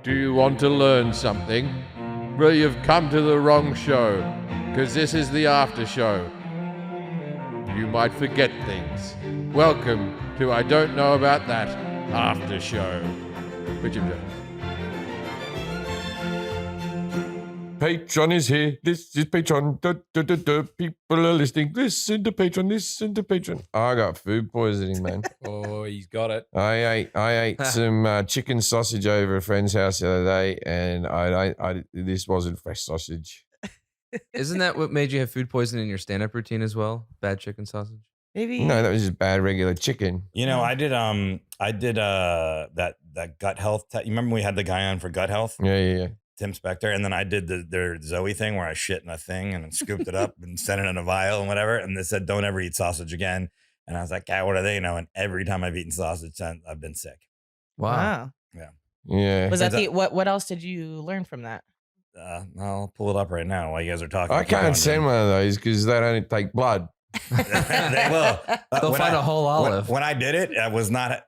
Do you want to learn something? Well, you've come to the wrong show, because this is the after show. You might forget things. Welcome to I Don't Know About That After Show. Richard Jones. Patreon is here. This is Patreon. People are listening. Listen to Patreon. Listen to Patreon. I got food poisoning, man. Oh, he's got it. I ate some chicken sausage over a friend's house the other day, and this wasn't fresh sausage. Isn't that what made you have food poisoning in your stand-up routine as well? Bad chicken sausage? Maybe. No, that was just bad regular chicken. You know, I did that gut health. You remember we had the guy on for gut health? Yeah. Tim Spector, and then I did their Zoe thing where I shit in a thing and then scooped it up and sent it in a vial and whatever. And they said, don't ever eat sausage again. And I was like, God, what are they? And every time I've eaten sausage, I've been sick. Wow. Yeah. Was that what else did you learn from that? I'll pull it up right now while you guys are talking. I can't send one of those because they don't take blood. They will. They'll find a whole olive. When I did it, it was not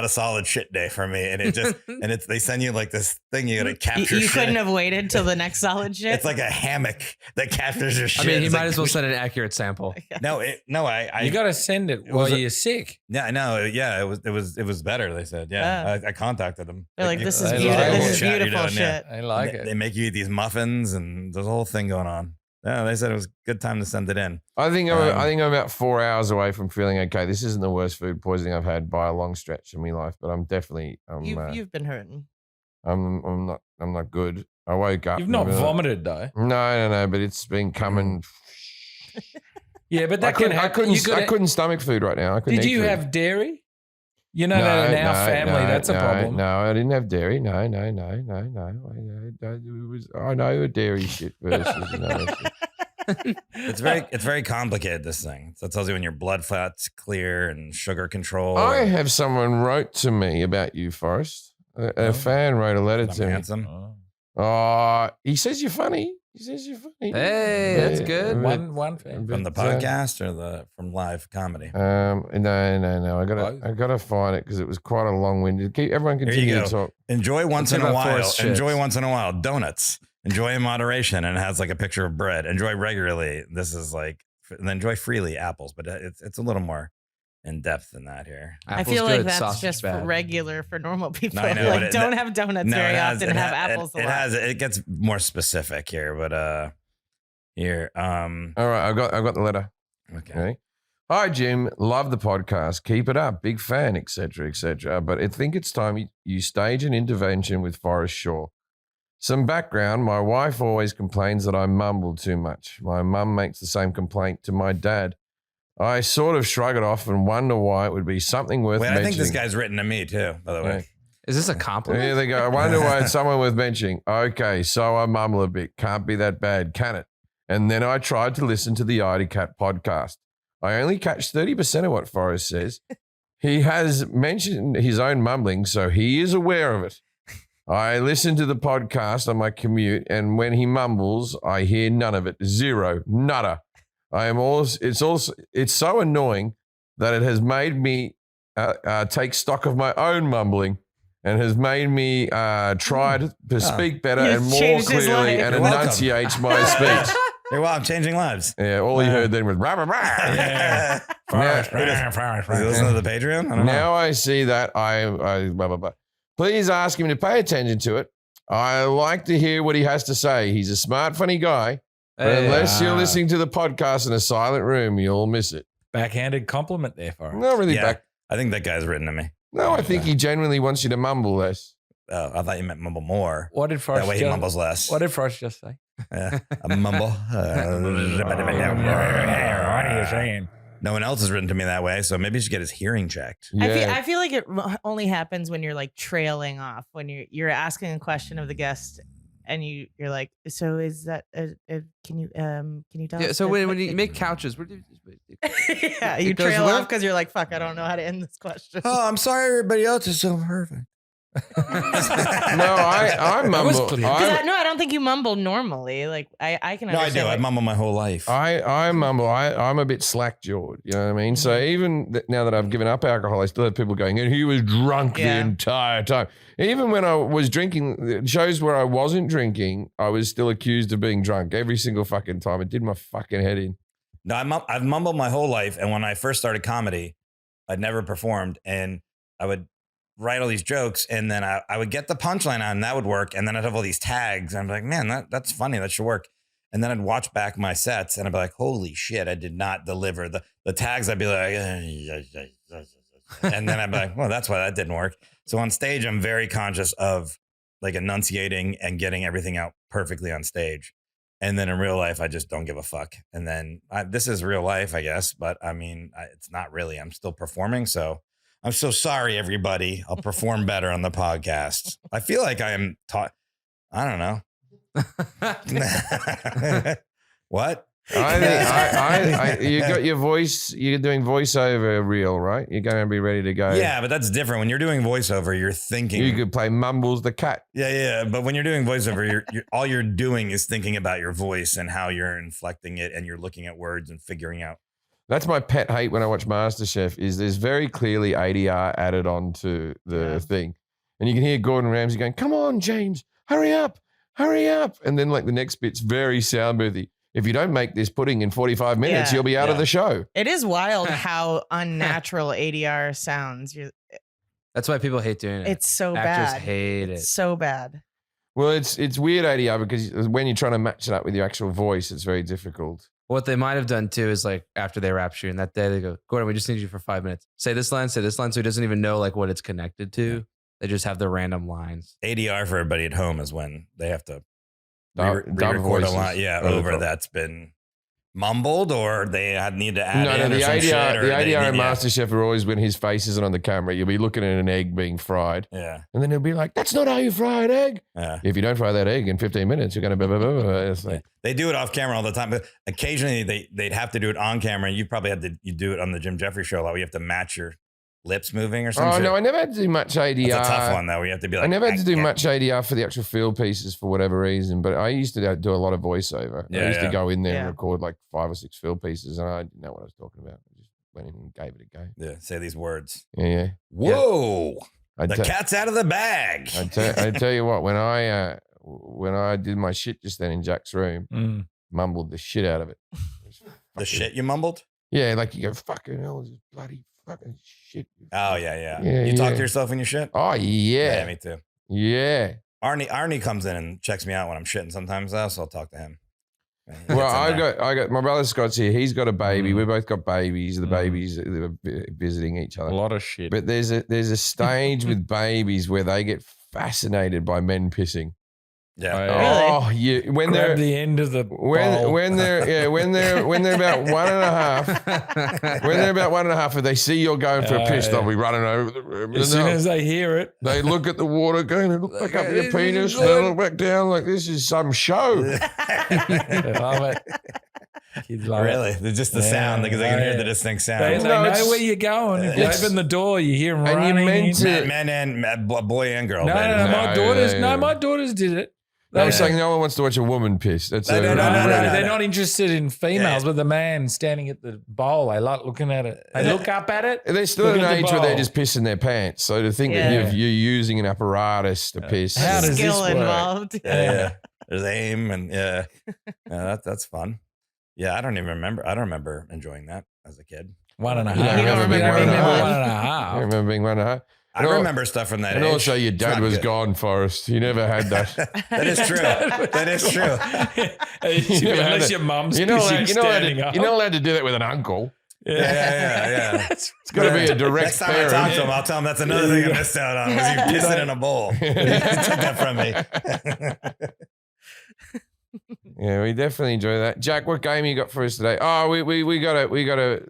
a solid shit day for me. And they send you like this thing you gotta capture. You couldn't have waited till the next solid shit. It's like a hammock that captures your shit. I mean, he It's might like, as well send an accurate sample. I You got to send it while you're sick. Yeah, I know. Yeah, it was better. They said, yeah. I contacted them. They're like, this is I beautiful. like This it. is beautiful shit. I like They it. make you eat these muffins and there's a whole thing going on. Yeah, they said it was a good time to send it in. I think I'm about 4 hours away from feeling okay. This isn't the worst food poisoning I've had by a long stretch in my life, but I'm definitely You've been hurting. I'm not good. I woke up. You've not vomited though. No, but it's been coming. Yeah, but I that can happen. couldn't stomach food right now. I couldn't Did eat you food. have dairy? You know that in our family, that's a problem. No, I didn't have dairy. No. I know a dairy shit versus another shit. It's very complicated, this thing. So it tells you when your blood fat's clear and sugar control. I have someone wrote to me about you, Forrest. A fan wrote a letter to me. Handsome. He says you're funny. Hey, that's good. One fan. From the podcast or from live comedy? No. I gotta find it because it was quite a long-winded. Everyone Here you continue go. to talk. Enjoy once in a about while. Forrest Enjoy Shits. once in a while. Donuts. Enjoy in moderation, and it has like a picture of bread. Enjoy regularly. This is like, and then enjoy freely apples, but it's a little more in depth than that here. Apple's I feel like good, that's sausage just bad. regular for normal people. No, I know, like, don't have donuts very often. Have apples a lot. It gets more specific here, but here. All right, I got the letter. Okay. Hi, Jim. Love the podcast. Keep it up. Big fan, etc., etc. But I think it's time you stage an intervention with Forrest Shaw. Some background. My wife always complains that I mumble too much. My mum makes the same complaint to my dad. I sort of shrug it off and wonder why it would be something worth mentioning. I think this guy's written to me too, by the way. Right. Is this a compliment? Here they go. I wonder why it's someone worth mentioning. Okay, so I mumble a bit. Can't be that bad, can it? And then I tried to listen to the ID Cat podcast. I only catch 30% of what Forrest says. He has mentioned his own mumbling, so he is aware of it. I listen to the podcast on my commute, and when he mumbles, I hear none of it. Zero. Nada. It's so annoying that it has made me take stock of my own mumbling and has made me try to speak better and more clearly and enunciate my speech. You're welcome. Changing lives. Yeah, all he heard then was rah, rah, rah. Yeah. Forrest. Does he listen to the Patreon? I don't know. Now I see that I blah, blah, blah. Please ask him to pay attention to it. I like to hear what he has to say. He's a smart, funny guy. But unless you're listening to the podcast in a silent room, you'll miss it. Backhanded compliment there, Forrest. Not really Yeah, I think that guy's written to me. No, I think he genuinely wants you to mumble less. Oh, I thought you meant mumble more. What did Forrest That way he mumbles less. What did Forrest just say? Yeah, a mumble. What are you saying? No one else has written to me that way, so maybe you should get his hearing checked. Yeah. I feel like it only happens when you're like trailing off, when you're asking a question of the guest, and you're like, so is that can you tell us? So when you make couches, yeah, you trail off because you're like, fuck, I don't know how to end this question. Oh, I'm sorry, everybody else is so perfect. I That was mumble. clear. I don't think you mumble normally. Like I can No, I understand. do. I mumble my whole life. I mumble. I'm a bit slack-jawed. You know what I mean? So even now that I've given up alcohol, I still have people going, and he was drunk the entire time. Even when I was drinking, shows where I wasn't drinking, I was still accused of being drunk every single fucking time. It did my fucking head in. No, I've mumbled my whole life. And when I first started comedy, I'd never performed. And I would write all these jokes. And then I would get the punchline out and that would work. And then I'd have all these tags. And I'm like, man, that's funny. That should work. And then I'd watch back my sets and I'd be like, holy shit, I did not deliver. The tags, I'd be like, and then I'd be like, well, that's why that didn't work. So on stage, I'm very conscious of like enunciating and getting everything out perfectly on stage. And then in real life, I just don't give a fuck. And then this is real life, I guess. But I mean, it's not really. I'm still performing. So I'm so sorry, everybody. I'll perform better on the podcast. I feel like I am taught. I don't know. What? You got your voice. You're doing voiceover reel, right? You're going to be ready to go. Yeah, but that's different. When you're doing voiceover, you're thinking. You could play Mumbles the cat. Yeah. But when you're doing voiceover, you're all you're doing is thinking about your voice and how you're inflecting it, and you're looking at words and figuring out. That's my pet hate when I watch MasterChef. Is there's very clearly ADR added onto the thing, and you can hear Gordon Ramsay going, "Come on, James, hurry up, and then like the next bit's very soundboothy. If you don't make this pudding in 45 minutes, you'll be out of the show. It is wild how unnatural ADR sounds. That's why people hate doing it. It's so Actors bad. hate It's it. so bad. Well, it's weird ADR because when you're trying to match it up with your actual voice, it's very difficult. What they might have done too is like after they rap shooting that day, they go, Gordon, we just need you for 5 minutes. Say this line. So he doesn't even know like what it's connected to. They just have the random lines. ADR for everybody at home is when they have to Dub re-record a voices. line. Yeah, over that's been mumbled, or they need to add No, in the or some shit, ADR, or the they ADR and need- MasterChef are always when his face isn't on the camera. You'll be looking at an egg being fried, Yeah. and then he'll be like, "That's not how you fry an egg." Yeah. If you don't fry that egg in 15 minutes, you're gonna blah, blah, blah, blah. It's like, They do it off camera all the time, but occasionally they'd have to do it on camera. You probably you do it on the Jim Jeffries show a lot. Where you have to match your lips moving or something. oh no, I never had to do much ADR. That's a tough one though. Where you have to be like. I never had to do can't- much ADR for the actual field pieces for whatever reason, but I used to do a lot of voiceover. I used to go in there and record like 5 or 6 field pieces, and I didn't know what I was talking about. I just went in and gave it a go. Yeah, say these words. Yeah. Whoa! I The cat's out of the bag. I tell you what, when I did my shit just then in Jack's room, mumbled the shit out of it. The shit you mumbled? Yeah, like you go, fucking hell, this bloody fucking shit. Oh yeah. You talk to yourself in your shit? Oh yeah. Yeah, me too. Yeah. Arnie comes in and checks me out when I'm shitting sometimes though, so I'll talk to him. He Well, gets in there. I got my brother Scott's here. He's got a baby. We both got babies. The babies are visiting each other. A lot of shit. But there's a stage with babies where they get fascinated by men pissing. Yeah. Oh, yeah. When Grab they're the end of the bowl. when they're about 1.5, when they're about 1.5, if they see you're going for a piss, they'll be running over the room. As soon as they hear it, They look at the water, going, they look back up at your penis, and they look back down like this is some show. they love it. Kids love Really? it. Just the sound, because they can hear the distinct They, sound. they No, know it's- where you're going. If you it's- open the door, you hear them And you running. meant to- Men and boy and girl. No, baby. my No, daughters. yeah, No, yeah. my daughters did it. I was saying no one wants to watch a woman piss. That's No, no, They're not interested in females, but the man standing at the bowl, they like looking at it. They look up at it. They're still Look at at an the age where they're bowl. just pissing their pants. So to think that Yeah. you're using an apparatus to piss. How does Skill this work? involved. Yeah. There's aim and that's fun. Yeah, I don't remember. I don't remember enjoying that as a kid. 1.5. You don't remember You being remember 1.5? 1.5. I remember being 1.5. I And al- remember stuff from that And age. also your It's dad not was good. gone, Forrest. You never had that. That is true. That is true. never had Unless that. your mum's You're not allowed- pissing you're not allowed standing to- up. You're not allowed to do that with an uncle. Yeah. It's got to be a direct Next time I parent. talk to him, I'll tell him that's another thing I missed out on. Was you pissing in a bowl? He took that from me. Yeah, we definitely enjoy that. Jack, what game you got for us today? Oh, we got to.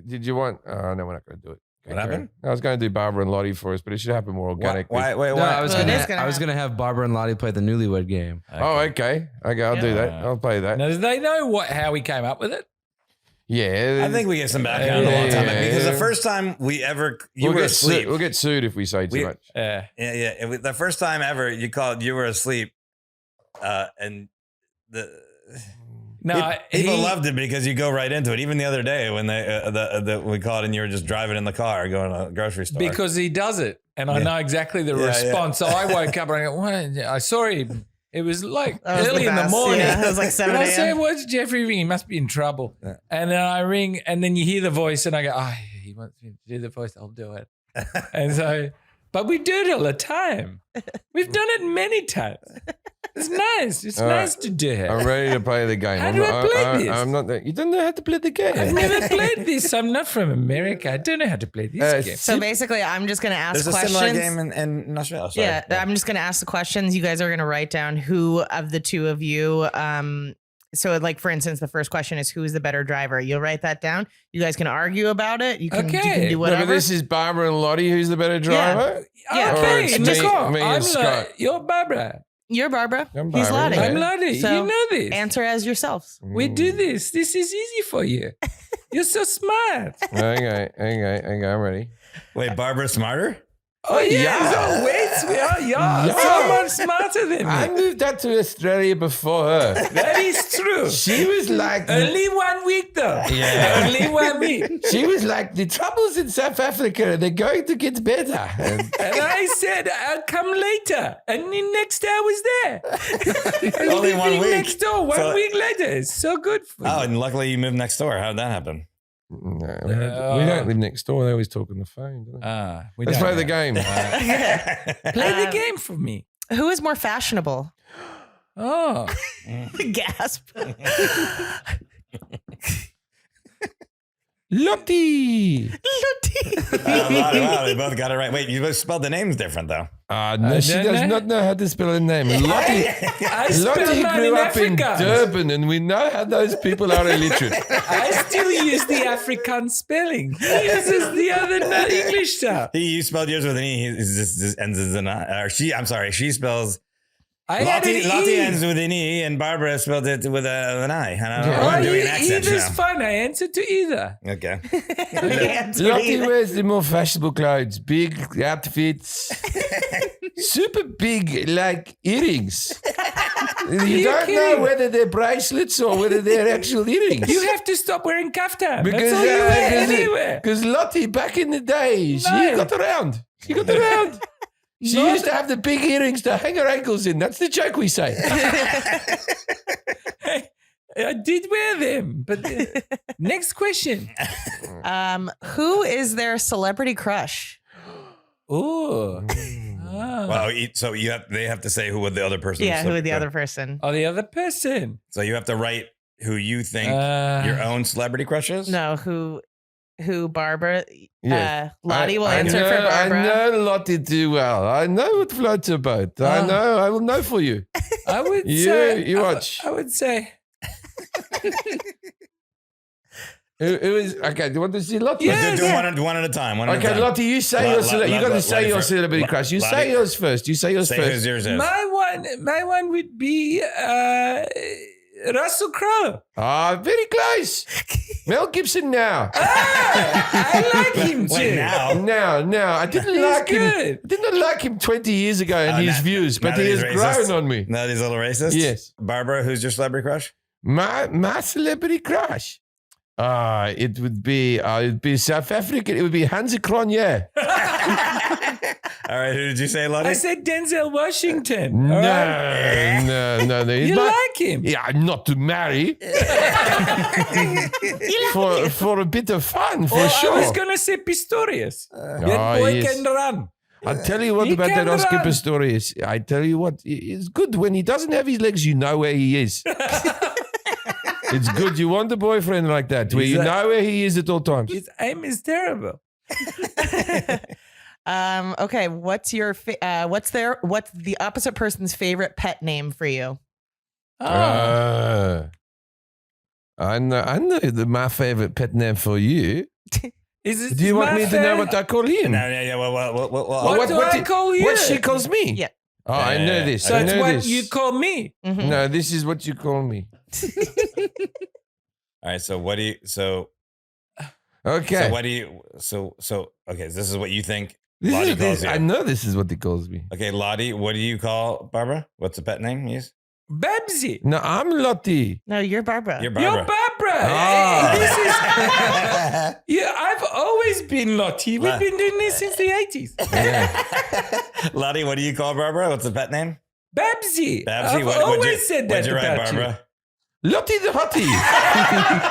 Did you want? Oh no, we're not going to do it. What happened? I was going to do Barbara and Lottie for us, but it should happen more organically. Wait, No, I was Well, it gonna is gonna I was gonna have Barbara and Lottie play the Newlywed Game. Oh, okay. I'll do that. I'll play that. Now, do they know how we came up with it? Yeah. I think we get some background a long time because the first time we ever you were asleep. We'll get sued if we say too much. Yeah. Yeah. The first time ever you called, you were asleep, and people loved it because you go right into it. Even the other day when we called and you were just driving in the car going to a grocery store Because he does it, and I know exactly the response. So I woke up and I go, "What?" I saw him. It was like early in the morning. Yeah, it was like 7 And I a.m. say, "What's Jeffrey ring? He must be in trouble." Yeah. And then I ring, and then you hear the voice, and I go, "Oh, he wants me to do the voice. I'll do it." And so, but we do it all the time. We've done it many times. It's nice. It's nice to do it. I'm ready to play the game. How do I play this? I'm not. You don't know how to play the game. I've never played this. I'm not from America. I don't know how to play this game. So basically, I'm just going to ask There's a questions. similar game in Australia. Sorry. Yeah, I'm just going to ask the questions. You guys are going to write down who of the two of you. So, like, for instance, the first question is who is the better driver? You'll write that down. You guys can argue about it. You can do No, whatever. but this is Barbara and Lottie. Who's the better driver? Yeah. Okay, it's Nicole, me and I'm Scott. You're Barbara. You're Barbara. I'm He's Barbara, Lottie. yeah. I'm Lottie. So, you know this. Answer as yourselves. We do this. This is easy for you. You're so smart. Okay. I'm ready. Wait, Barbara's smarter? Oh, yes. Oh, wait. Yeah. So much smarter than I me. moved out to Australia before her. That is true. She was like, Only 1 week, though. Yeah. Only 1 week. she was like, the troubles in South Africa, they're going to get better. And And I said, I'll come later. And the next day I was there. Only 1 week. Next door, 1 So- week later. It's so good for Oh, you. and luckily you moved next door. How'd that happen? no, we don't live next door. They always talk on the phone. Don't they? Let's play the game. Play the game for me. Who is more fashionable? Oh. Gasp. Lottie. Wow, they both got it right. Wait, you both spelled the names different though. No, she don't does know. not know how to spell her name. Lottie, I spelled Lottie mine grew in up in Afrikaans. Durban, and we know how those people are illiterate. I still use the Afrikaans spelling. He uses the other English stuff. You spelled yours with an E. He just ends as an I. Or she, I'm sorry, she spells. I had an Lottie E. ends with an E, and Barbara spelled it with an I. I don't know. Yeah. I'm Oh, doing accents either's now. fine. I answer to either. Okay. Lottie wears the more fashionable clothes, big outfits, super big, like earrings. You don't know kidding? whether they're bracelets or whether they're actual earrings. You have to stop wearing kaftan. Because That's all you wear anywhere. Lottie, back in the day, she No. got around. She got around. She Not- used to have the big earrings to hang her ankles in. That's the joke we say. I did wear them. But next question. Who is their celebrity crush? Oh. Well, so they have to say who would the other person. Yeah, who is the other person? Oh, the other person. So you have to write who you think Uh, your own celebrity crush is. No, who Barbara? Yes. Lottie will answer for Barbara. I know Lottie too well. I know what floats her boat. I know. I will know for you. I would You- say. you watch. I would say. Who is okay? Do you want to see Lottie? Yeah. Do one at a time. One at a Okay, time. Lottie, you say yours. You got to say Lottie your first. celebrity crush. You say Lottie. yours first. You say yours Say first. who's yours is. My one would be Russell Crowe. Ah, very close. Mel Gibson now. I like him too. Wait, now. Now. I didn't He's like him. good. I did not like him 20 years ago and Oh, his now- views, now but that he he's has racist? grown on me. No, he's a little racist. Yes. Barbara, who's your celebrity crush? My celebrity crush. It would be South African. It would be Hansi Cronje. All right, who did you say, Lottie? I said Denzel Washington. All right? No. He's You not- like him? Yeah, not to marry. for a bit of fun, for Well, sure. I was gonna say Pistorius. That boy yes. can run. I'll tell you what He about can that Oscar run. Pistorius. I tell you what, it's good when he doesn't have his legs, you know where he is. It's good. You want a boyfriend like that, where He's you a- know where he is at all times. His aim is terrible. Okay, what's what's the opposite person's favorite pet name for you? Oh. I know my favorite pet name for you. Is it Do you want my me to know favorite? what I call him? Yeah. Well. What do I call you? What she calls me? Yeah. Oh, I know this. So I it's know what this. you call me. Mhm. No, this is what you call me. All right. So what do you? Okay. So what do you? Okay. This is what you think. This Lottie is calls this. you. I know this is what he calls me. Okay, Lottie. What do you call Barbara? What's the pet name you use? Babsy. No, I'm Lottie. No, you're Barbara. You're You're Barbara. Barbara. Ah. This is. Yeah, I've always been Lottie. We've been doing this since the 80s. Lottie, what do you call Barbara? What's the pet name? Babsy. Babsy. I've What'd always said that what'd you write, about you. Barbara? Lottie the Hottie.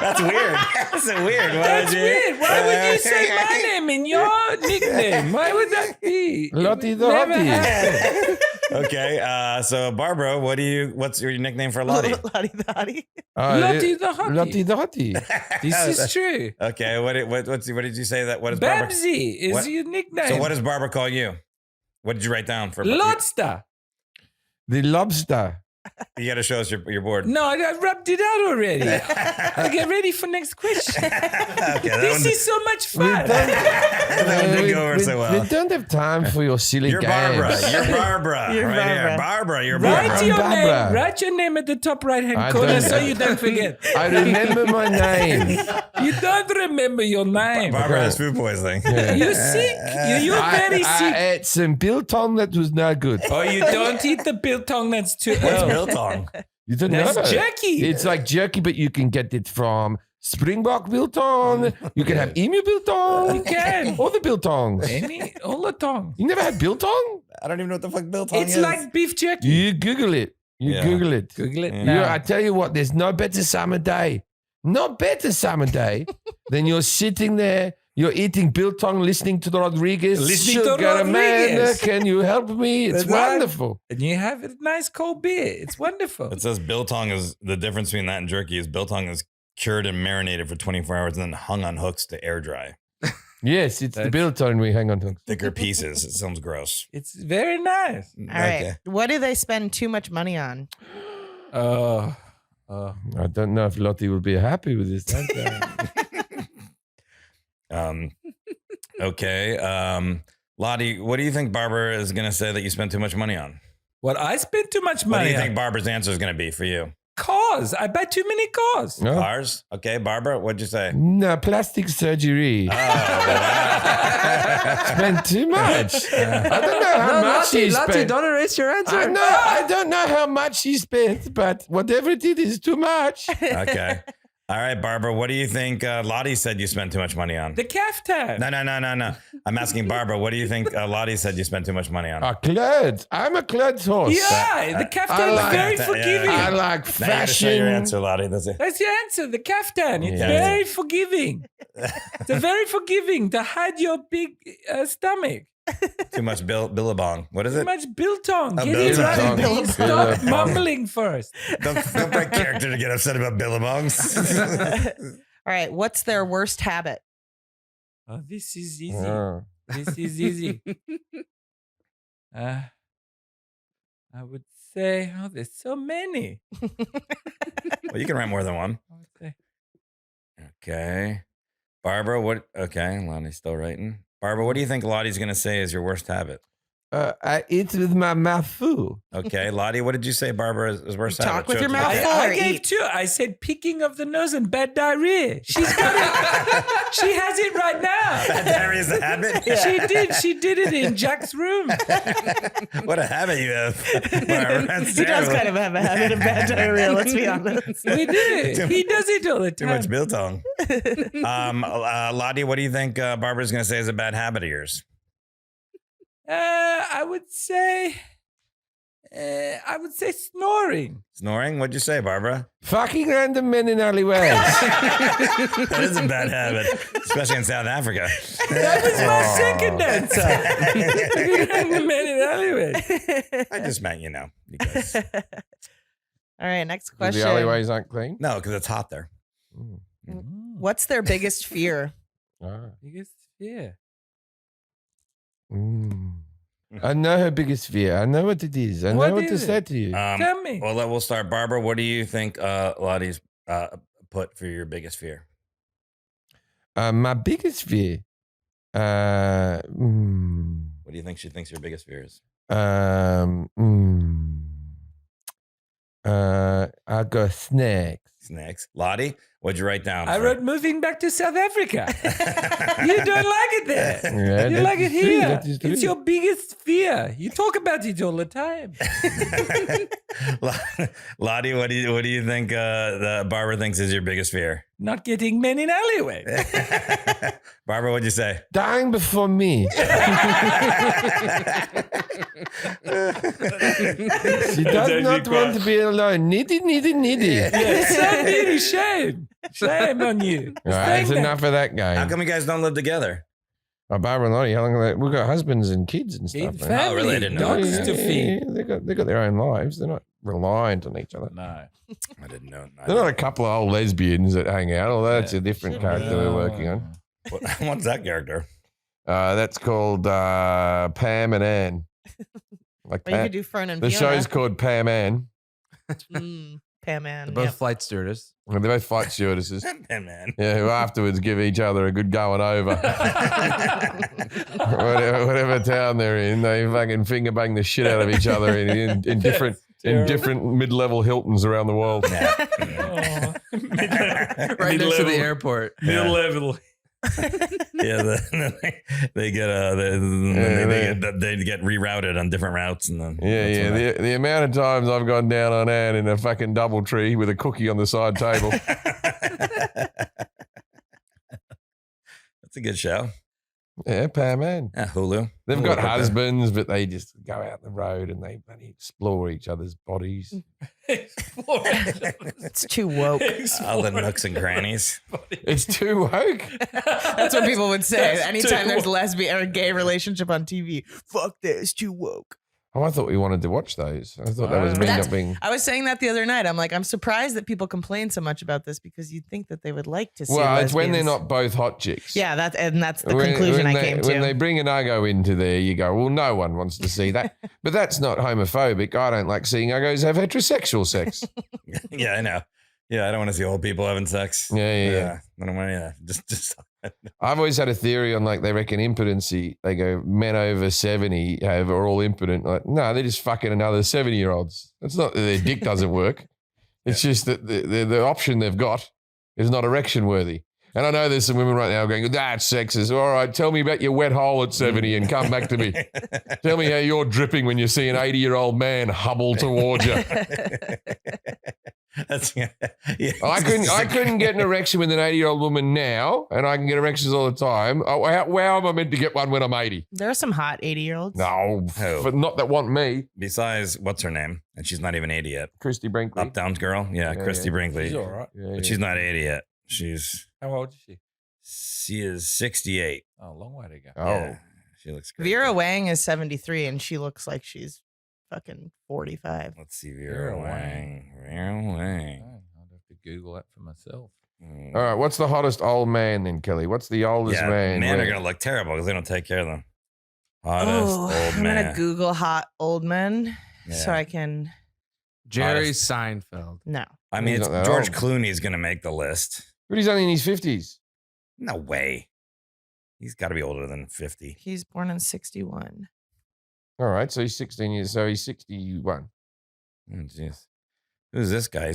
That's weird. That's so weird. Why That's would you? weird. Why would you say my name in your nickname? Why would that be? Lottie the Never Hottie. happened. Okay. So Barbara, what's your nickname for Lottie? Lottie the Hottie. Lottie the Hottie. Lottie the Hottie. This is true. Okay. What did you say that? What is Barbara? Babsy is What? your nickname. So what does Barbara call you? What did you write down for? Lobster. The lobster. You got to show us your board. No, I rubbed it out already. I'll get ready for next question. Okay, that This one- is so much We fun. that one didn't go over so well. We don't have time for your silly You're games. Barbara. You're Barbara. You're right Barbara. here. Barbara. You're Write Barbara. I'm your Barbara. name. Write your name at the top right hand I corner don't- so you don't forget. I remember my name. You don't remember your name. Barbara has food poisoning. You're sick. You're very I sick. ate some biltong that was no good. Oh, you don't eat the biltong. That's too What's early. biltong? You don't That's know. jerky. It's like jerky, but you can get it from Springbok biltong. You can have emu biltong. You can. All the biltongs. All the tongue. You never had biltong? I don't even know what the fuck biltong It's is. like beef jerky. You Google it. You Yeah. Google it. Google it Yeah. You- now. I tell you what, there's no better summer day. No better summer day than you're sitting there, you're eating biltong, listening to the Rodriguez. Listening to Sugar Man, Rodriguez. can you help me? It's That's right. wonderful. And you have a nice cold beer. It's wonderful. It says biltong is the difference between that and jerky is biltong is cured and marinated for 24 hours and then hung on hooks to air dry. Yes, it's the That's- biltong we hang on to. Thicker pieces. It sounds gross. It's very nice. All right. What do they spend too much money on? Oh. I don't know if Lottie will be happy with this. Okay. Lottie, what do you think Barbara is going to say that you spend too much money on? What I spend too much What do money you think on? Barbara's answer is going to be for you? Cars. I buy too many cars. No, Cars? Okay, Barbara, what'd you say? no plastic surgery. Oh, well, Spend too much. I don't know how No, much he Lottie, spent. don't erase your answer. I don't know how much he spent, but whatever it is too much. okay. All right, Barbara, what do you think Lottie said you spent too much money on? The caftan. No. I'm asking Barbara, what do you think Lottie said you spent too much money on? Clothes. I'm a clothes horse. Yeah, the caftan I is like very that, forgiving. I like Now you gotta say your fashion. answer, Lottie. That's it. That's the answer. The caftan. It's Yeah. very forgiving. It's very forgiving to hide your big stomach. Too much Billabong. What is Too it? much biltong. A Get it right. Biltong. Stop Billabong. mumbling first. Don't break character to get upset about Billabongs. All right. What's their worst habit? Oh, this is easy. Oh. This is easy. I would say, oh, there's so many. Well, you can write more than one. I would say, Okay. Barbara, what? Okay, Lottie's still writing. Barbara, what do you think Lottie's going to say is your worst habit? I eat with my mouth full. Okay, Lottie, what did you say Barbara's worst habit? Talk with Show your it to mouth me. full. I or gave eat? two. I said picking of the nose and bad diarrhea. She's got it. She has it right now. There is a habit. She did. She did it in Jack's room. What a habit you have. Barbara. That's He does terrible. kind of have a habit of bad diarrhea, let's be honest. We do. He does it all the Too time. much biltong. Lottie, what do you think Barbara's going to say is a bad habit of yours? I would say snoring. Snoring? What'd you say, Barbara? Fucking random men in alleyways. That is a bad habit, especially in South Africa. That was my second answer. The man in alleyway. I just meant, because All right, next The question. alleyways aren't clean. no, because it's hot there. What's their biggest fear? Ah. Biggest fear. I know her biggest fear. I know what it is. I know What what to is say it? to you. Tell me. Well, we'll start. Barbara, what do you think Lottie's put for your biggest fear? My biggest fear. What do you think she thinks your biggest fear is? I got snacks. Snacks. Lottie, What'd you write down? I for- wrote moving back to South Africa. You don't like it there. Yeah, You that like it is true, here. that is It's true. your biggest fear. You talk about it all the time. Lottie, what do you think the Barbara thinks is your biggest fear? Not getting men in alleyways. Barbara, what'd you say? Dying before me. She does not want to be alone. Needy. So needy. Shame. Shame on you. All right, it's enough of that game. How come you guys don't live together? Barbara and Lottie, how long have they, we've got husbands and kids and stuff. man. Family, really? I didn't know. dogs to feed. They got their own lives. They're not reliant on each other. No. I didn't know. They're not a couple of old lesbians that hang out, although that's a different character we're working on. What's that character? That's called Pam and Ann. Like Well, you could do Fern and the Fiona. show's called Pam Ann. Pam Ann. They're both Yep. flight stewardesses. They're both flight stewardesses. Man. Yeah, who afterwards give each other a good going over. whatever town they're in, they fucking finger bang the shit out of each other in different mid-level Hiltons around the world. Oh. Right next to the airport. Middle level. Yeah, they get they get rerouted on different routes, and then Yeah. The amount of times I've gone down on Ann in a fucking double tree with a cookie on the side table. That's a good show. Yeah, Pam Ann. Yeah, Hulu. They've Hulu got right there. husbands, but they just go out the road and they bloody explore each other's bodies. It's too woke. All the nooks and crannies. It's too woke. That's what people would say. That's Anytime too there's woke. lesbian or gay relationship on TV, fuck this, too woke. Oh, I thought we wanted to watch those. I thought that was me That's- not being. I was saying that the other night. I'm like, I'm surprised that people complain so much about this because you'd think that they would like to see. Well, it's when they're lesbians. not both hot chicks. Yeah, that's the conclusion I came to. When they bring an Uggo into there, you go, well, no one wants to see that. But that's not homophobic. I don't like seeing Uggos have heterosexual sex. Yeah, I know. Yeah, I don't want to see old people having sex. Yeah. I don't want any of that. Just I've always had a theory on like they reckon impotency. They go men over 70 are all impotent. Like, no, they're just fucking another 70-year-olds. It's not that their dick doesn't work. It's just that the option they've got is not erection worthy. And I know there's some women right now going, that's sexist. All right, tell me about your wet hole at 70 and come back to me. Tell me how you're dripping when you see an 80-year-old man hobble towards you. That's yeah. I couldn't get an erection with an 80-year-old woman now, and I can get erections all the time. Oh, how am I meant to get one when I'm 80? There are some hot 80-year-olds. No, Who? but not that want me. Besides, what's her name? And she's not even 80 yet. Christy Brinkley. Uptown girl. Yeah, Yeah, Christy yeah. Brinkley. She's all right. Yeah, But she's not 80 yet. She's How old is she? she is 68. Oh, a long way to go. Oh. Yeah, she looks great. Vera Wang is 73 and she looks like she's fucking 45. Let's see, Vera Vera Wang. Vera Wang. Oh, I'd have to Google that for myself. Mm. All right, what's the hottest old man then, Kelly? What's the oldest Yeah, man? men are Where- gonna look terrible because they don't take care of them. Hottest Oh, old I'm man. gonna Google hot old men so Yeah. I can. Jerry Hottest. Seinfeld. No, I mean, He's it's not that George old. Clooney's gonna make the list. But he's only in his 50s. No way. He's got to be older than 50. he's born in 61. All right, so he's 16 years, so he's 61. Oh, jeez. Who's this guy?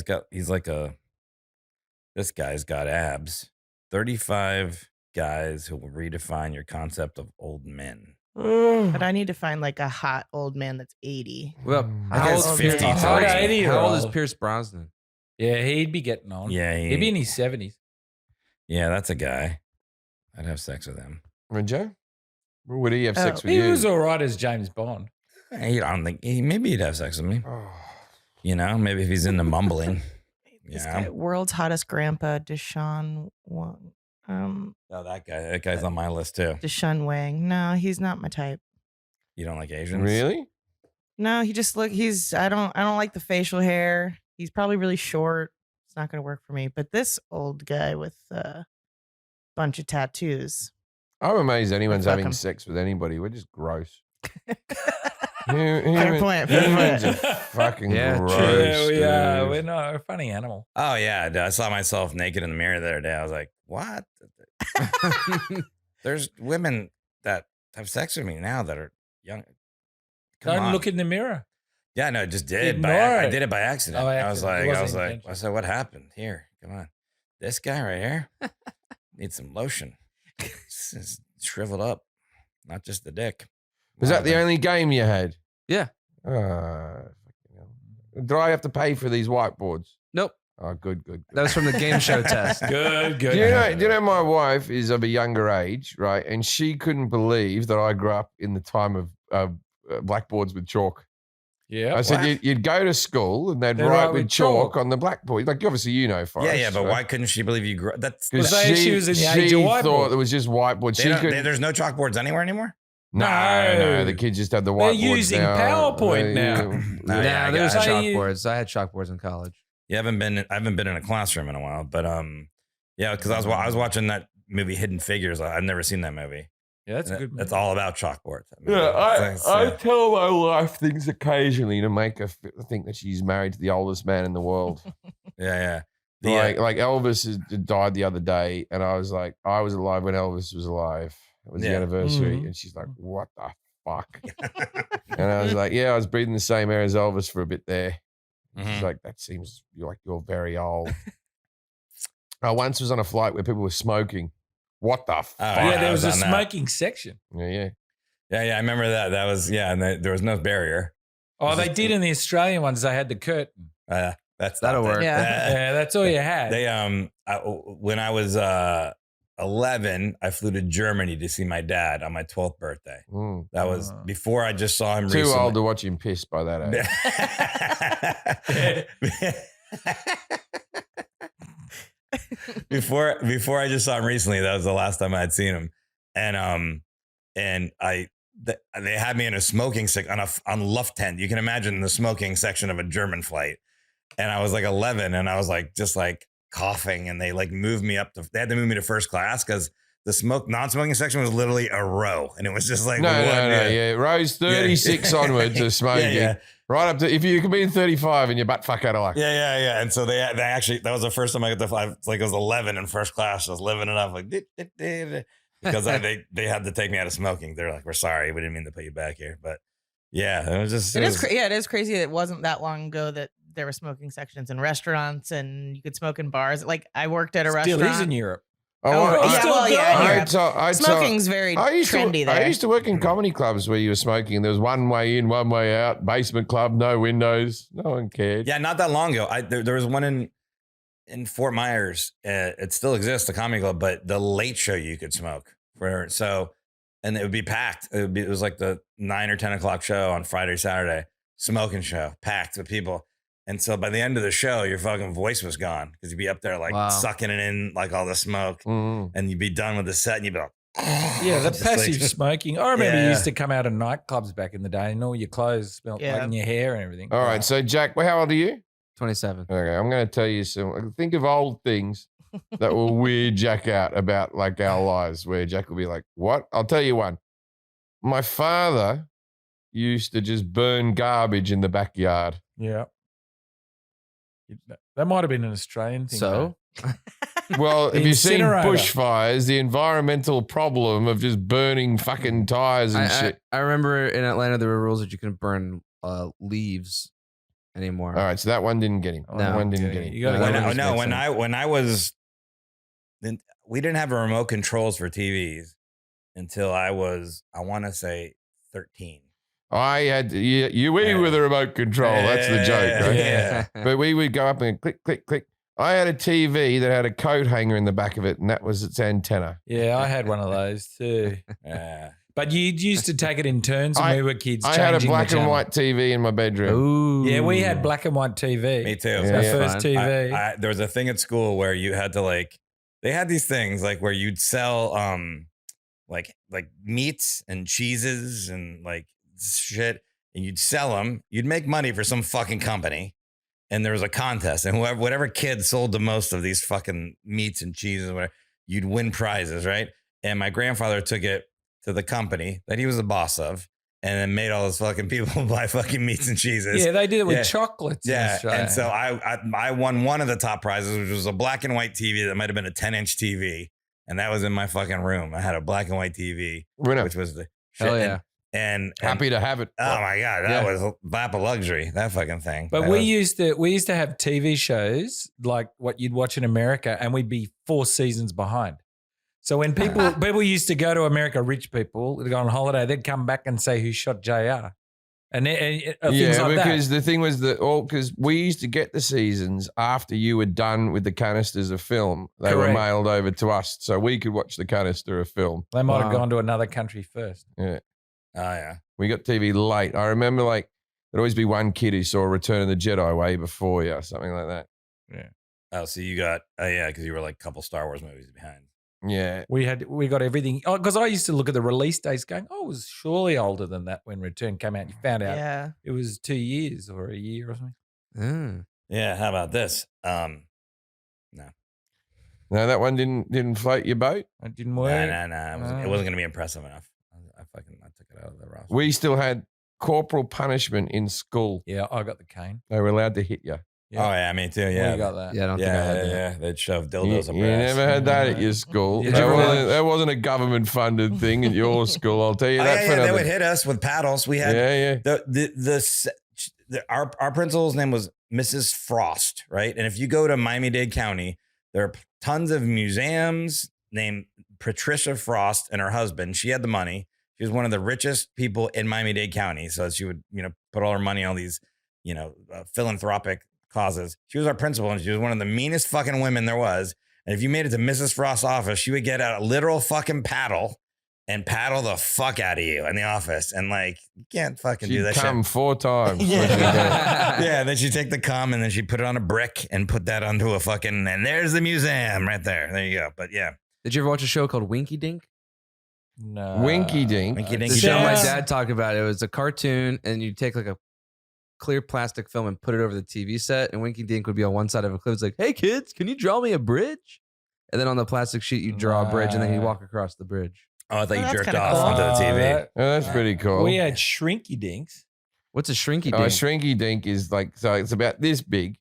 This guy's got abs. 35 guys who will redefine your concept of old men. But I need to find like a hot old man that's 80. Well, I how guess old, 50 how, tops. how old is Pierce Brosnan? Yeah, he'd be getting on. Yeah, He'd be in his 70s. yeah, that's a guy. I'd have sex with him. Would you? Or would he have sex with He you? was all right as James Bond. I don't think maybe he'd have sex with me. Oh. You know, maybe if he's into mumbling. This Yeah. guy, world's hottest grandpa, Deshaun Wang. Oh, that guy. That guy's on my list too. Deshaun Wang. No, he's not my type. You don't like Asians? Really? No, he just I don't like the facial hair. He's probably really short. It's not gonna work for me. But this old guy with a bunch of tattoos. I'm amazed anyone's Fuck having him. sex with anybody. We're just gross. Fair point. Fair Humans are point. fucking Yeah, gross. Yeah, we are. dude. We're not we're a funny animal. Oh yeah, dude, I saw myself naked in the mirror the other day. I was like, "What?" There's women that have sex with me now that are young. Come Don't on. look in the mirror. Yeah, no, I just did. Ignore I it. did it by accident. Oh, by I was accident. It like, wasn't I intentional. said, what happened here? Come on. This guy right here needs some lotion. It's shriveled up, not just the dick. Was that the only game you had? Yeah. Do I have to pay for these whiteboards? Nope. Oh, good. That was from the game show test. Good. Do you know my wife is of a younger age, right? And she couldn't believe that I grew up in the time of blackboards with chalk. Yeah. I said you'd go to school and they'd write with chalk on the blackboard. Like obviously you know, Forrest. Yeah, but right? why couldn't she believe you grew? That's Because she was in the age of whiteboard. thought it was just whiteboard. there's no chalkboards anywhere anymore. No, the kids just have the whiteboards. They're using PowerPoint now. Yeah, There was I chalkboards. I had chalkboards in college. I haven't been in a classroom in a while, but yeah, because I was watching that movie Hidden Figures. I've never seen that movie. Yeah, that's a good movie. That's all about chalkboards. I tell my wife things occasionally to make her think that she's married to the oldest man in the world. Yeah. Like Elvis died the other day, and I was like, I was alive when Elvis was alive. It was the anniversary, and she's like, "What the fuck?" And I was like, "Yeah, I was breathing the same air as Elvis for a bit there." She's like, "That seems like you're very old." I once was on a flight where people were smoking. What the fuck? Yeah, there was a smoking section. Yeah. I remember that. That was and there was no barrier. Oh, they did in the Australian ones. They had the curtain. That'll work. Yeah, that's all you had. They when I was 11, I flew to Germany to see my dad on my 12th birthday. That was before I just saw him. Too recently. old to watch him piss by that age. Before I just saw him recently, that was the last time I had seen him, and they had me in a smoking section on Lufthansa. You can imagine the smoking section of a German flight, and I was like 11, and I was like just like coughing, and they like moved me up they had to move me to first class because the non-smoking section was literally a row, and it was just like rows 36 onwards of smoking. Right up to if you can be in 35 and your butt fuck out of luck. Yeah. And so they actually, that was the first time I got to fly. Like it was 11 in first class. I was living it up like because they had to take me out of smoking. They're like, "We're sorry, we didn't mean to put you back here." But yeah, it was just. It is crazy. It wasn't that long ago that there were smoking sections in restaurants and you could smoke in bars. Like I worked at a restaurant. Still is in Europe. Smoking's very trendy there. I used to work in comedy clubs where you were smoking. There was one way in, one way out. Basement club, no windows. No one cared. Yeah, not that long ago. There was one in Fort Myers. It still exists, the comedy club, but the late show you could smoke and it would be packed. It was like the 9 or 10 o'clock show on Friday, Saturday, smoking show, packed with people. And so by the end of the show, your fucking voice was gone because you'd be up there like sucking it in like all the smoke, and you'd be done with the set, and you'd be like, yeah, the passive smoking. I remember you used to come out of nightclubs back in the day, and all your clothes smelled like in your hair and everything. All right, so Jack, how old are you? 27. Okay, I'm going to tell you some. Think of old things that will weird Jack out about like our lives, where Jack will be like, "What?" I'll tell you one. My father used to just burn garbage in the backyard. Yeah. That might have been an Australian thing. So, well, if you've seen bushfires, the environmental problem of just burning fucking tires and shit. I remember in Atlanta there were rules that you couldn't burn leaves anymore. All right, so that one didn't get him. That one didn't get him. When I was, we didn't have remote controls for TVs until I was, I want to say 13. I had we were the remote control. That's the joke, right? Yeah. But we would go up and click, click, click. I had a TV that had a coat hanger in the back of it, and that was its antenna. Yeah, I had one of those too. But you used to take it in turns when we were kids. I had a black and white TV in my bedroom. Ooh. Yeah, we had black and white TV. Me too. Our first TV. There was a thing at school where you had to they had these things like where you'd sell like meats and cheeses and like shit, and you'd sell them. You'd make money for some fucking company, and there was a contest, and whatever kid sold the most of these fucking meats and cheeses, whatever, you'd win prizes, right? And my grandfather took it to the company that he was the boss of, and then made all those fucking people buy fucking meats and cheeses. Yeah, they did it with chocolates. Yeah, and so I won one of the top prizes, which was a black and white TV that might have been a 10-inch TV, and that was in my fucking room. I had a black and white TV, which was the shit. Hell yeah. And Happy to have it. oh my God, that was a lap of luxury, that fucking thing. But That we was- used to have TV shows like what you'd watch in America, and we'd be 4 seasons behind. So when people used to go to America, rich people, they'd go on holiday, they'd come back and say who shot JR. And things like because that. the thing was that because we used to get the seasons after you were done with the canisters of film. They were Correct. mailed over to us, so we could watch the canister of film. They might have Wow. gone to another country first. Yeah, Oh yeah. we got TV late. I remember like there'd always be one kid who saw Return of the Jedi way before you, something like that. Oh, so you got because you were like a couple Star Wars movies behind. Yeah, We got everything. Oh, because I used to look at the release dates going, oh, it was surely older than that when Return came out. You found out Yeah. it was 2 years or a year or something. Mm. Yeah. How about this? no, that one didn't float your boat. It didn't No, work. it wasn't gonna be impressive enough. I took it out of the roster. We still had corporal punishment in school. Yeah, I got the cane. They were allowed to hit you. Yeah. Oh yeah, me too. Yeah, Yeah. you got that. Yeah, I don't think I had that. yeah. They'd shove You, dildos up you your ass. never had that at your school. Did you ever That wasn't a government funded thing at your school. I'll tell you Oh, that yeah, for yeah, they nothing. would hit us with paddles. We had Yeah. our principal's name was Mrs. Frost, right? And if you go to Miami-Dade County, there are tons of museums named Patricia Frost and her husband. She had the money. She was one of the richest people in Miami-Dade County. So she would, put all her money on these, philanthropic causes. She was our principal, and she was one of the meanest fucking women there was. And if you made it to Mrs. Frost's office, she would get out a literal fucking paddle and paddle the fuck out of you in the office. And like, you can't fucking do She'd that come shit. 4 times. Yeah, then she'd take the cum and then she'd put it on a brick and put that onto a fucking, and there's the museum right there. There you go. But yeah. Did you ever watch a show called Winky Dink? No. Winky Dink. Winky The Dink. show my Yeah. dad talked about, it was a cartoon, and you take like a clear plastic film and put it over the TV set, and Winky Dink would be on one side of a cliff. It's like, hey kids, can you draw me a bridge? And then on the plastic sheet, you draw a bridge, and then you walk across the bridge. Oh, I thought Oh, you that's jerked kinda off cool. onto the TV. Oh, that's pretty cool. We had shrinky dinks. What's a shrinky Oh, dink? shrinky dink is like, so it's about this big.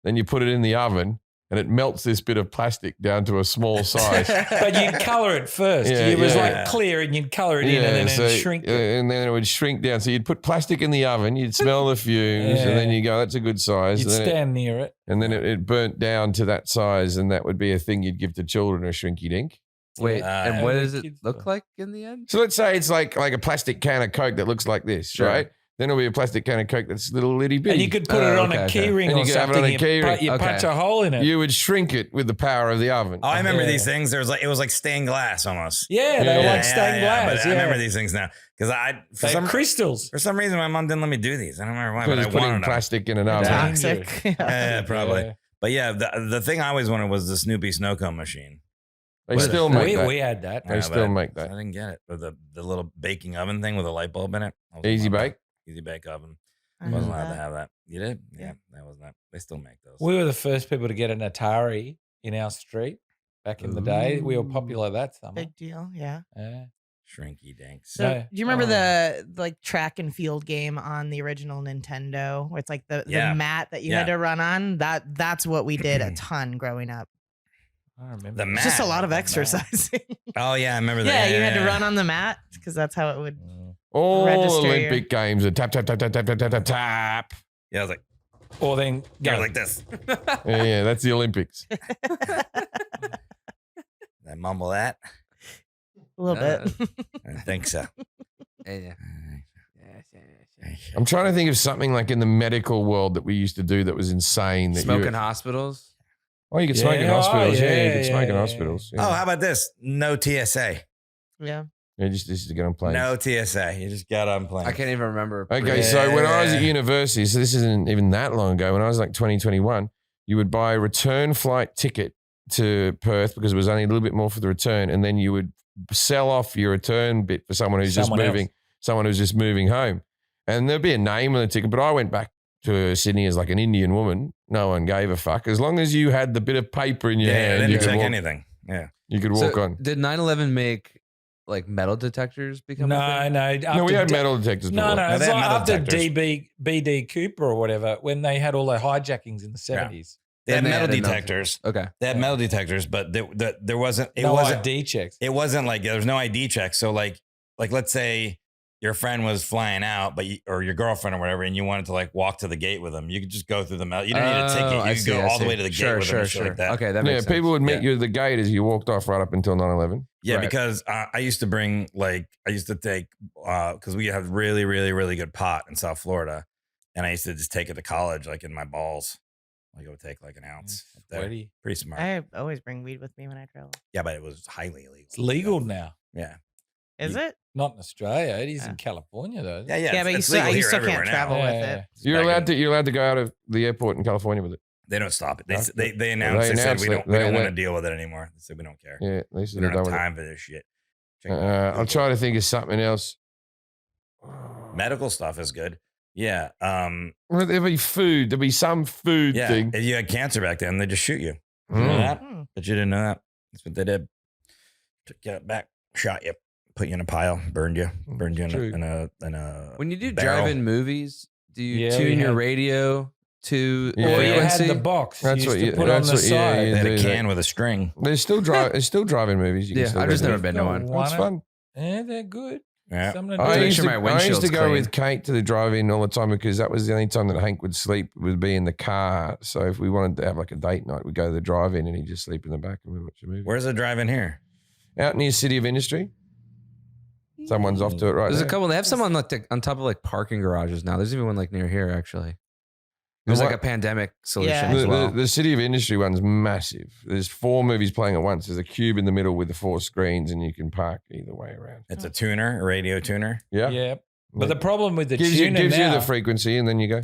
Then you put it in the oven and it melts this bit of plastic down to a small size. But you'd color it first. Yeah, It was yeah. like clear, and you'd color it in, and then it'd shrink it. and then it would shrink down. So you'd put plastic in the oven, you'd smell the fumes, and then Yeah. you go, that's a good size. You'd And then, stand near it. it burnt down to that size, and that would be a thing you'd give to children, a shrinky dink. Wait, Yeah. and what Yeah, does the it kids look do. like in the end? So let's say it's like a plastic can of Coke that looks like this, Sure. right? Then it'll be a plastic can of Coke that's little itty bitty. And you could put it on okay, a okay. key ring And or you could have it on something. a key ring. You Okay. punch a hole in it. You would shrink it with the power of the oven. Oh, I remember Yeah. these things. There was like, it was like stained glass almost. yeah, they were Yeah, like stained glass. But Yeah. I remember these things now because They're crystals. for some reason my mom didn't let me do these. I don't remember why, Because but I it's putting wanted them. plastic in an oven. Toxic. Yeah, probably. Yeah. But yeah, the thing I always wanted was the Snoopy snow cone machine. They still make that. We had that. They Yeah, still but make I that. didn't get it. Or the little baking oven thing with a light bulb in it. I was Easy wondering. bake. Easy bake oven. I Wasn't know allowed to that. have that. You did? Yeah, that was not. They still make those. We were the first people to get an Atari in our street back in the day. We were popular that summer. Big deal. Yeah. Yeah. Shrinky dinks. So No. do you remember Oh. the like track and field game on the original Nintendo where it's like the Yeah. mat that you had Yeah. to run on? That's what we did a ton growing up. I remember. The that. It's just a mat. lot of The mat. exercising. Oh yeah, I remember that. yeah, you had to run on the mat because that's how it would. Mm. All Register your- Olympic games are tap, tap, tap, tap, tap, tap, tap, tap, tap. Yeah, I was like, Or then go go like this. Yeah, that's the Olympics. I mumble that. A little bit. I think so. Yeah. I'm trying to think of something like in the medical world that we used to do that was insane. That Smoke you, in hospitals. oh, you could smoke in Yeah, hospitals. oh, Yeah, you yeah, could smoke in yeah, hospitals. Yeah. Oh, how about this? No TSA. Yeah. Yeah, just to get on planes. No TSA. You just got on plane. I can't even remember. Okay, so when I was at Yeah. university, so this isn't even that long ago, when I was like 2021, you would buy a return flight ticket to Perth because it was only a little bit more for the return, and then you would sell off your return bit for someone who's Someone just else. moving, someone who's just moving home. And there'd be a name on the ticket, but I went back to Sydney as like an Indian woman. No one gave a fuck. As long as you had the bit of paper in your Yeah, hand, they you didn't could, check walk, anything. Yeah. you could So walk on. did 9/11 make like metal detectors become? a No, thing? no. No, we after had D- metal detectors before. No, No, it's they had like metal after detectors. BD Cooper or whatever, when they had all the hijackings in the 70s. They had Then they metal added nothing. detectors. Okay. They had metal detectors, but there wasn't. It No wasn't. ID checks. It wasn't like there was no ID check. So like let's say your friend was flying out, or your girlfriend or whatever, and you wanted to like walk to the gate with them, you could just go through the mail. You don't need a ticket. You could go all the way to the gate with them and shit like that. Okay, that makes sense. people would meet you at the gate as you walked off right up until 9/11. Yeah, Right. because I used to bring I used to take because we have really, really, really good pot in South Florida, and I used to just take it to college like in my balls. Like it would take like an ounce. Pretty smart. I always bring weed with me when I travel. Yeah, but it was highly illegal. It's legal now. Yeah. Is it? Not in Australia. It is in California though. Yeah, Yeah, but you it's still, legal you here still everywhere can't now. travel with it. You're allowed to go out of the airport in California with it. They don't stop it. They Okay. they announced. They said we don't They- want to deal with it anymore. They said we don't care. Yeah, they said We they're don't done have with time for this shit. it. I'll try to think of something else. Medical stuff is good. Yeah. Well, there'll be food. There'll be some food Yeah. thing. If you had cancer back then, they just shoot you. You know Mm. that? Hmm. But you didn't know that. That's what they did. Took you out back, shot you, put you in a pile, burned you True. in a When you do barrel. drive-in movies, do you Yeah, we tune your had- radio to Yeah. Or you had frequency? the box. That's you what used you- to put on that's the what- yeah, side. They had do a that. can with a string. There's still driving movies. You can Yeah, still I've go just to. never been to one. Why It's not? fun. Yeah, they're good. Yeah. Something to I do. Make used, sure to, my I used to windshield's go clean. with Kate to the drive-in all the time because that was the only time that Hank would sleep, would be in the car. So if we wanted to have like a date night, we'd go to the drive-in and he'd just sleep in the back and we'd watch a movie. Where's the drive-in here? Out near City of Industry. Someone's off to it right There's now. a couple. They have some on like on top of like parking garages now. There's even one like near here actually. It was The like what? a pandemic solution Yeah. as The, well. the City of Industry one's massive. There's 4 movies playing at once. There's a cube in the middle with the 4 screens and you can park either way around. It's a tuner, a radio tuner. Yeah. Yeah. But the problem with the gives you tuner now, the frequency and then you go.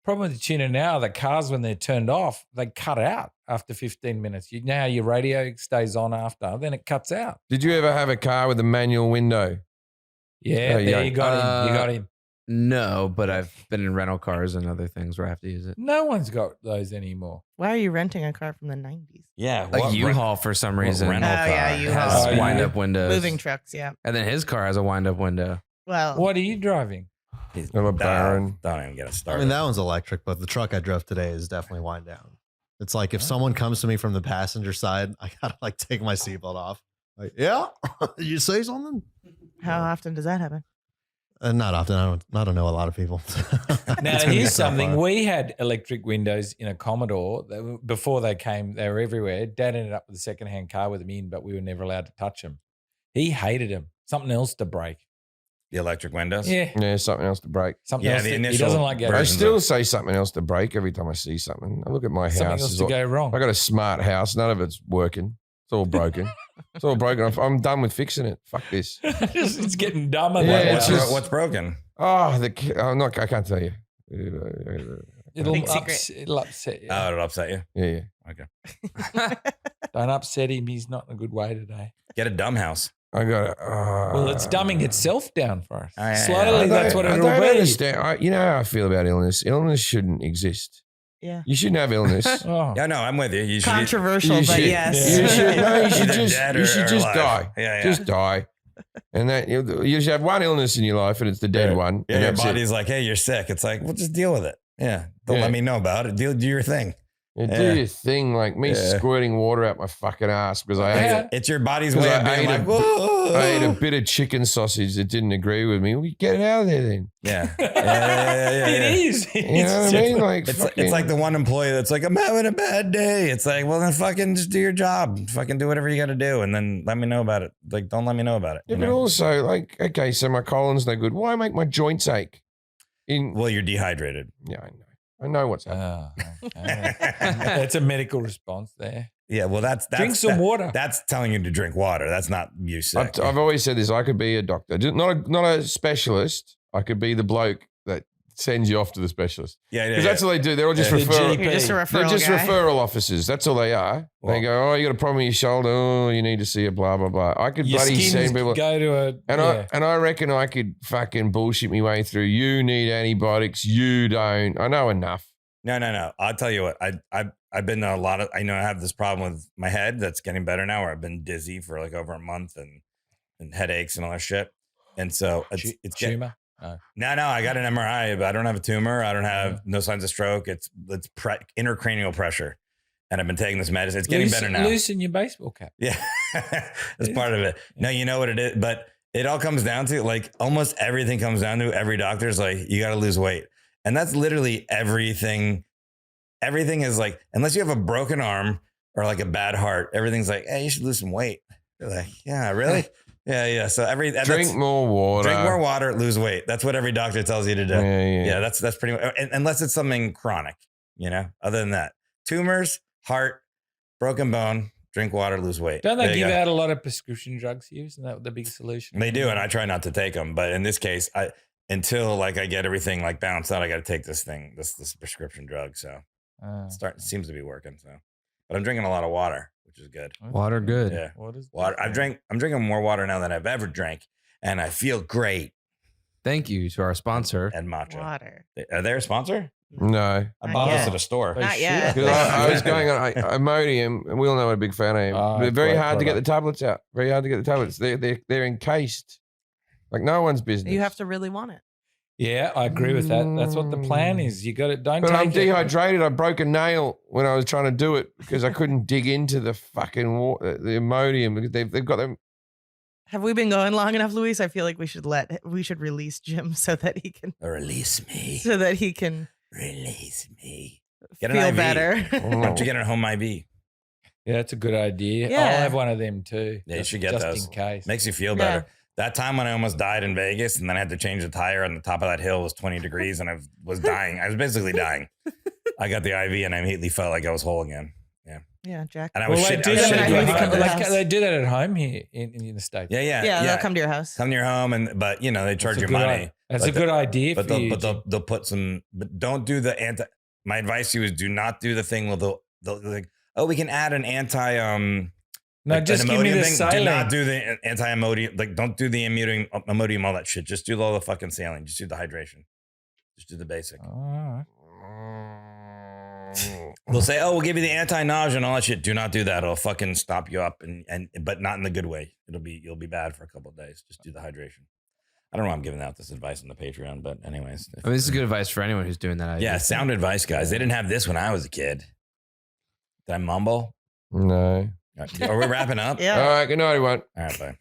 problem with the tuner now, the cars when they're turned off, they cut out after 15 minutes. You know how your radio stays on after, then it cuts out. Did you ever have a car with a manual window? Yeah, Oh, you there don't- you got him. You got him. No, but I've been in rental cars and other things where I have to use it. No one's got those anymore. Why are you renting a car from the 90s? Yeah. Like U-Haul for some reason rental Oh, yeah, car U-Haul. has Oh, yeah. wind up windows. Moving trucks, yeah. And then his car has a wind up window. Well, What are you driving? I'm a Baron. Don't even get us I started. mean, that one's electric, but the truck I drove today is definitely wind down. It's like if someone comes to me from the passenger side, I gotta like take my seatbelt off. Like, yeah, you say something? how often does that happen? Not often. I don't know a lot of people. Now, It's gonna be here's so something. far. We had electric windows in a Commodore. Before they came, they were everywhere. Dad ended up with a secondhand car with them in, but we were never allowed to touch them. He hated them. Something else to break. the electric windows. Yeah. Yeah, something else to break. Something Yeah, else. the He initial doesn't like getting I versions still of- say something else to break every time I see something. I look at my something house. else It's to all- go wrong. I got a smart house. None of it's working. It's all broken. It's all broken. I'm done with fixing it. Fuck this. It's getting dumber. Yeah, than it's that. just- What's broken? Oh, I can't tell you. It'll Big secret. it'll upset you. Oh, it'll upset you. Yeah. Don't upset him. He's not in a good way today. Get a dumb house. I got it. Well, it's dumbing itself down for us. Oh, yeah, yeah. Slowly, that's what I it'll don't be. understand. You know how I feel about illness. Illness shouldn't exist. Yeah. You shouldn't have illness. Oh. Yeah, no, I'm with you. You should. Controversial, You but should- yes. You should, no, you should Either just, dead you or- should or just alive. die. Yeah, yeah. Just die. And that you should have one illness in your life, and it's the dead one. Yeah, and your that's body's like, hey, you're sick. It's like, well, just deal with it. Yeah. Don't Yeah. let me know about it. Do your thing. it. Yeah. Do your thing, like me Yeah. squirting water out my fucking ass because I ate Yeah. it. It's your body's Because way I of being ate like, a- whoa. I ate a bit of chicken sausage that didn't agree with me. Well, get it out of there then. Yeah. Yeah. It is. You know what I mean? Like, It's like the one employee that's like, I'm having a bad day. It's like, well, then fucking just do your job. Fucking do whatever you got to do. And then let me know about it. Like, don't let me know about it. Yeah, you but know? also, like, okay, so my colon's no good. Why make my joints ache? Well, you're dehydrated. Yeah, I know. I know what's happening. Oh, okay. That's a medical response there. Yeah. Well, that's Drink some water. That's telling you to drink water. That's not you sick. I've always said this. I could be a doctor, not a specialist. I could be the bloke that sends you off to the specialist yeah. because that's all they do. They're all just The referral. GP. You're just a They're referral just guy. referral officers. That's all they are. Well- They go, oh, you got a problem with your shoulder. Oh, you need to see a blah blah blah. I could Your bloody skins send people. go to a. And I reckon I could fucking bullshit me way through. You need antibiotics. You don't. I know enough. No. I'll tell you what. I've been to a lot of. I know I have this problem with my head that's getting better now. Where I've been dizzy for like over a month and headaches and all that shit. And so it's getting. tumor. No. I got an MRI, but I don't have a tumor. I don't have no signs of stroke. It's intracranial pressure, and I've been taking this medicine. It's getting better now. Loosen your baseball cap. Yeah, that's part of it. No, you know what it is, but it all comes down to like almost everything comes down to every doctor's like, you got to lose weight. And that's literally everything. Everything is like, unless you have a broken arm or like a bad heart, everything's like, hey, you should lose some weight. You're like, yeah, really? Yeah. So Drink more water. Lose weight. That's what every doctor tells you to do. Yeah, that's pretty much, unless it's something chronic, other than that, tumors, heart, broken bone, drink water, lose weight. Don't they give out a lot of prescription drugs here? Isn't that the big solution? They do. And I try not to take them. But in this case, until like I get everything like balanced out, I got to take this thing, this prescription drug. So it seems to be working. So, but I'm drinking a lot of water, which is good. Water, good. Yeah. Water. I'm drinking more water now than I've ever drank. And I feel great. Thank you to our sponsor. And matcha. Water. Are they a sponsor? No. I bought this at a store. Not yet. 'Cause I was going on Imodium, and we all know what a big fan I am. They're very hard to get the tablets out. Very hard to get the tablets. They're encased. Like no one's business. You have to really want it. Yeah, I agree with that. That's what the plan is. You got it. Don't But take I'm it. dehydrated. I broke a nail when I was trying to do it because I couldn't dig into the fucking water, the Imodium. Because they've got them. Have we been going long enough, Luis? I feel like we should release Jim so that he can Release me. Release me. Get an feel IV. better. Why don't you get a home IV? Yeah, that's a good idea. Yeah. I'll have one of them too. Yeah, you should get just those. in case. Makes you feel better. That time when I almost died in Vegas and then I had to change the tire on the top of that hill was 20 degrees and I was dying. I was basically dying. I got the IV and I immediately felt like I was whole again. Yeah, Jack. And I was Well, they shit. do I was that shitting at my to come home. to the pants. house. They do that at home here in the States. Yeah, they'll come to your house. Come to your home, but they charge That's a you good money. idea. That's But a good idea for But you. they'll put some. But don't do the anti. My advice to you is do not do the thing where they'll like, oh, we can add an anti no, like just an give me Imodium the thing. saline. Do not do the anti-Imodium. Like, don't do the Imodium, all that shit. Just do all the fucking saline. Just do the hydration. Just do the basic. Oh, They'll say, oh, we'll give you the anti-nausea and all that shit. Do not do that. It'll fucking stop you up but not in the good way. You'll be bad for a couple of days. Just do the hydration. I don't know why I'm giving out this advice on the Patreon, but anyways. I mean, this is good advice for anyone who's doing that. Yeah, sound advice, guys. They didn't have this when I was a kid. Did I mumble? No. Are we wrapping up? Yeah. All right. Good night, everyone. All right, bye.